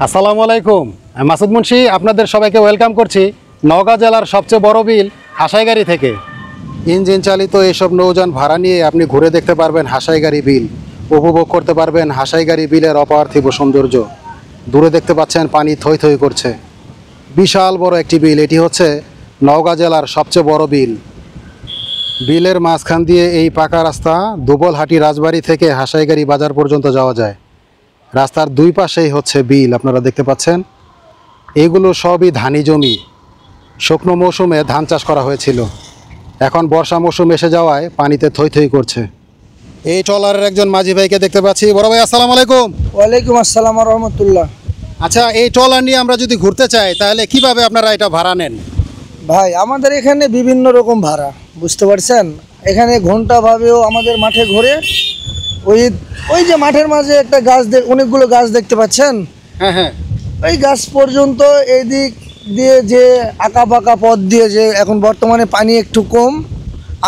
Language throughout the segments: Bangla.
আসসালামু আলাইকুম। আমি মাসুদ মুন্সি আপনাদের সবাইকে ওয়েলকাম করছি নওগাঁ জেলার সবচেয়ে বড় বিল হাসাইগাড়ি থেকে। ইঞ্জিন চালিত এইসব নৌযান ভাড়া নিয়ে আপনি ঘুরে দেখতে পারবেন হাসাইগাড়ি বিল, উপভোগ করতে পারবেন হাসাইগাড়ি বিলের অপার্থিব সৌন্দর্য। দূরে দেখতে পাচ্ছেন পানি থই থই করছে, বিশাল বড় একটি বিল। এটি হচ্ছে নওগাঁ জেলার সবচেয়ে বড় বিল। বিলের মাঝখান দিয়ে এই পাকা রাস্তা দুবলহাটি রাজবাড়ি থেকে হাসাইগাড়ি বাজার পর্যন্ত যাওয়া যায়। রাস্তার দুই পাশেই হচ্ছে বিল, আপনারা দেখতে পাচ্ছেন। এগুলো সবই ধানি জমি, শুকনো মৌসুমে ধান চাষ করা হয়েছিল। এখন বর্ষা মৌসুম এসে যাওয়ায় পানিতে থই থই করছে। এই ট্রলারের একজন মাঝি ভাইকে দেখতে পাচ্ছি। বড় ভাই আসসালামু আলাইকুম। ওয়ালাইকুম আসসালাম ওয়া রাহমাতুল্লাহ। আচ্ছা, এই ট্রলার নিয়ে আমরা যদি ঘুরতে চাই তাহলে কিভাবে আপনারা এটা ভাড়া নেন? ভাই আমাদের এখানে বিভিন্ন রকম ভাড়া, বুঝতে পারছেন। এখানে ঘন্টাভাবেও আমাদের মাঠে ঘোরে। ওই ওই যে মাঠের মাঝে একটা গাছ, অনেকগুলো গাছ দেখতে পাচ্ছেন। হ্যাঁ হ্যাঁ, ওই গাছ পর্যন্ত এই দিক দিয়ে যে আঁকা বাঁকা পথ দিয়ে, যে এখন বর্তমানে পানি একটু কম,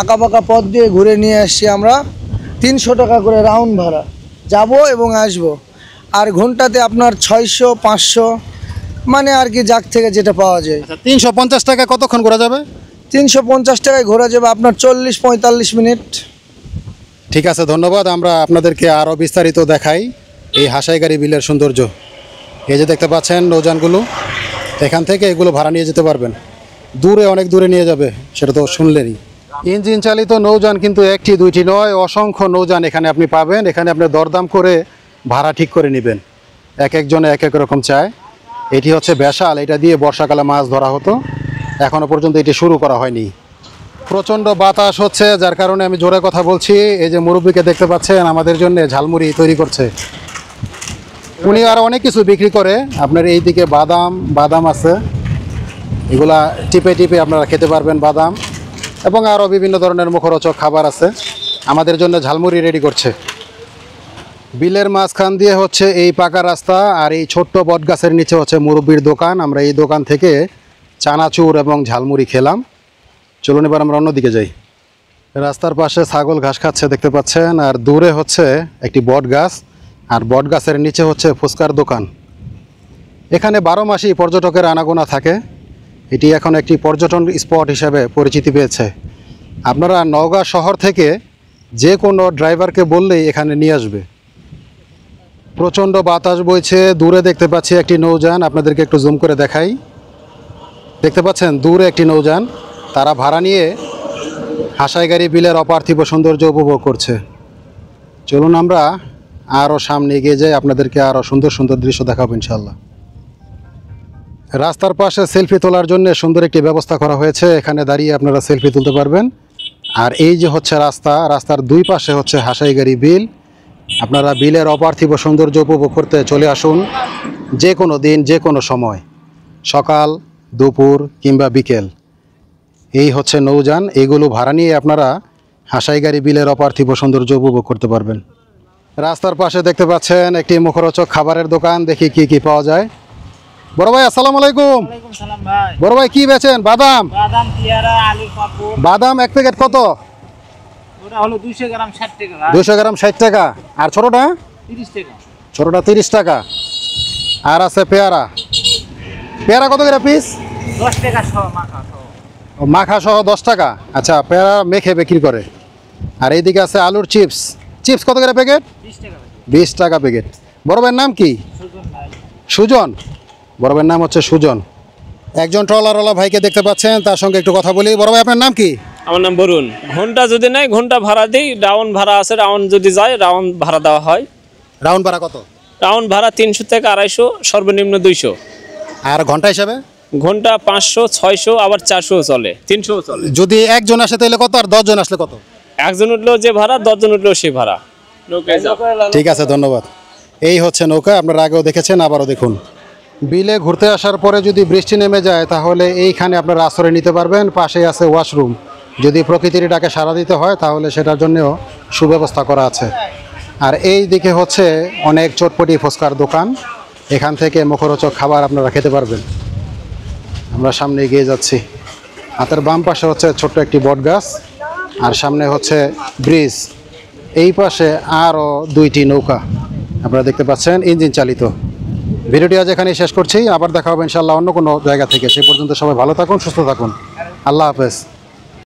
আঁকা বাঁকা পথ দিয়ে ঘুরে নিয়ে আসছি আমরা। 300 টাকা করে রাউন্ড ভাড়া, যাব এবং আসব। আর ঘন্টাতে আপনার 600 500, মানে আর কি যাক থেকে যেটা পাওয়া যায়। 350 টাকা কতক্ষণ ঘোরা যাবে? 350 টাকায় ঘোরা যাবে আপনার 40-45 মিনিট। ঠিক আছে, ধন্যবাদ। আমরা আপনাদেরকে আরও বিস্তারিত দেখাই এই হাসাইগাড়ি বিলের সৌন্দর্য। এই যে দেখতে পাচ্ছেন নৌযানগুলো, এখান থেকে এগুলো ভাড়া নিয়ে যেতে পারবেন। দূরে, অনেক দূরে নিয়ে যাবে, সেটা তো শুনলেনই। ইঞ্জিন চালিত নৌযান কিন্তু একটি দুইটি নয়, অসংখ্য নৌযান এখানে আপনি পাবেন। এখানে আপনি দরদাম করে ভাড়া ঠিক করে নেবেন। এক একজনে এক এক রকম চায়। এটি হচ্ছে বেশাল, এটা দিয়ে বর্ষাকালে মাছ ধরা হতো, এখনও পর্যন্ত এটি শুরু করা হয়নি। প্রচণ্ড বাতাস হচ্ছে, যার কারণে আমি জোরে কথা বলছি। এই যে মুরব্বীকে দেখতে পাচ্ছেন, আমাদের জন্য ঝালমুড়ি তৈরি করছে। উনি আর অনেক কিছু বিক্রি করে। আপনার এই দিকে বাদাম আছে, এগুলা টিপে টিপে আপনারা খেতে পারবেন বাদাম, এবং আরও বিভিন্ন ধরনের মুখরোচক খাবার আছে। আমাদের জন্য ঝালমুড়ি রেডি করছে। বিলের মাঝখান দিয়ে হচ্ছে এই পাকা রাস্তা, আর এই ছোট্ট বটগাছের নিচে হচ্ছে মুরব্বির দোকান। আমরা এই দোকান থেকে চানাচুর এবং ঝালমুড়ি খেলাম। চলুন এবার আমরা অন্যদিকে যাই। রাস্তার পাশে ছাগল ঘাস খাচ্ছে দেখতে পাচ্ছেন, আর দূরে হচ্ছে একটি বট গাছ, আর বট গাছের নিচে হচ্ছে ফুচকার দোকান। এখানে 12 মাসই পর্যটকের আনাগোনা থাকে। এটি এখন একটি পর্যটন স্পট হিসেবে পরিচিতি পেয়েছে। আপনারা নওগাঁ শহর থেকে যে কোনো ড্রাইভারকে বললেই এখানে নিয়ে আসবে। প্রচণ্ড বাতাস বইছে। দূরে দেখতে পাচ্ছি একটি নৌযান, আপনাদেরকে একটু জুম করে দেখাই। দেখতে পাচ্ছেন দূরে একটি নৌযান, তারা ভাড়া নিয়ে হাসাইগাড়ি বিলের অপার্থিব সৌন্দর্য উপভোগ করছে। চলুন আমরা আরও সামনে এগিয়ে যাই, আপনাদেরকে আরও সুন্দর সুন্দর দৃশ্য দেখাবো ইনশাল্লাহ। রাস্তার পাশে সেলফি তোলার জন্য সুন্দর একটি ব্যবস্থা করা হয়েছে, এখানে দাঁড়িয়ে আপনারা সেলফি তুলতে পারবেন। আর এই যে হচ্ছে রাস্তার দুই পাশে হচ্ছে হাসাইগাড়ি বিল। আপনারা বিলের অপার্থিব সৌন্দর্য উপভোগ করতে চলে আসুন, যে কোনো দিন, যে কোনো সময়, সকাল, দুপুর কিংবা বিকেল। এই হচ্ছে নৌযান, এগুলো ভাড়া নিয়ে আপনারা হাসাইগাড়ি বিলের অপার্থিব সৌন্দর্য উপভোগ করতে পারবেন। রাস্তার পাশে দেখতে পাচ্ছেন একটি মুখরোচক খাবারের দোকান, দেখি কি কি পাওয়া যায়। বড় ভাই আসসালামু আলাইকুম। ওয়ালাইকুম সালাম ভাই। বড় ভাই কি বেচেন? বাদাম? বাদাম, পেয়ারা, আলু, পাপড়। বাদাম এক প্যাকেট কত? ওটা হলো 200 গ্রাম 60 টাকা ভাই। 200 গ্রাম 60 টাকা। আর ছোটটা? 30 টাকা। ছোটটা 30 টাকা। আর আছে পেয়ারা। পেয়ারা কত করে পিস? 10 টাকা সহ মাখা সহ। মাখা সহ 10 টাকা। আচ্ছা, পেয়ারা মেখে বিক্রি করে। আর এইদিকে আছে আলুর চিপস। চিপস কত করে প্যাকেট? 20 টাকা ভাই। 20 টাকা প্যাকেট। বড় ভাইয়ের নাম কি? সুজন ভাই। সুজন। বড় ভাইয়ের নাম হচ্ছে সুজন। একজন ট্রলারওয়ালা ভাইকে দেখতে পাচ্ছেন, তার সঙ্গে একটু কথা বলি। বড় ভাই আপনার নাম কি? আমার নাম বরুণ। ঘন্টা যদি নেয় ঘন্টা ভাড়া দিই, রাউন্ড ভাড়া আছে, রাউন্ড যদি যায় রাউন্ড ভাড়া দেওয়া হয়। রাউন্ড ভাড়া কত? রাউন্ড ভাড়া 300 থেকে 250, সর্বনিম্ন 200। আর ঘন্টা হিসাবে? ঘন্টা 500, 600, আবার 400 চলে, 300 চলে। যদি একজন আসে তাহলে কত, আর 10 জন আসলে কত? একজন উঠলেও যে ভাড়া, 10 জন উঠলেও সে ভাড়া। নৌকায় যাও। ঠিক আছে, ধন্যবাদ। এই হচ্ছে নৌকা, আপনারা আগেও দেখেছেন, আবারও দেখুন। বিলে ঘুরতে আসার পরে যদি বৃষ্টি নেমে যায় তাহলে এইখানে আপনারা আশ্রয় নিতে পারবেন। পাশেই আছে ওয়াশরুম, যদি প্রকৃতির ডাকে সাড়া দিতে হয় তাহলে সেটার জন্যও সুব্যবস্থা করা আছে। আর এই দিকে হচ্ছে অনেক চটপটি ফুচকার দোকান, এখান থেকে মুখরোচক খাবার আপনারা খেতে পারবেন। আমরা সামনে এগিয়ে যাচ্ছি। হাতের বাম পাশে হচ্ছে ছোট্ট একটি বট গাছ, আর সামনে হচ্ছে ব্রিজ। এই পাশে আরও 2টি নৌকা আপনারা দেখতে পাচ্ছেন, ইঞ্জিন চালিত। ভিডিওটি আজ এখানেই শেষ করছি, আবার দেখা হবে ইনশাআল্লাহ অন্য কোনো জায়গা থেকে। সেই পর্যন্ত সবাই ভালো থাকুন, সুস্থ থাকুন। আল্লাহ হাফেজ।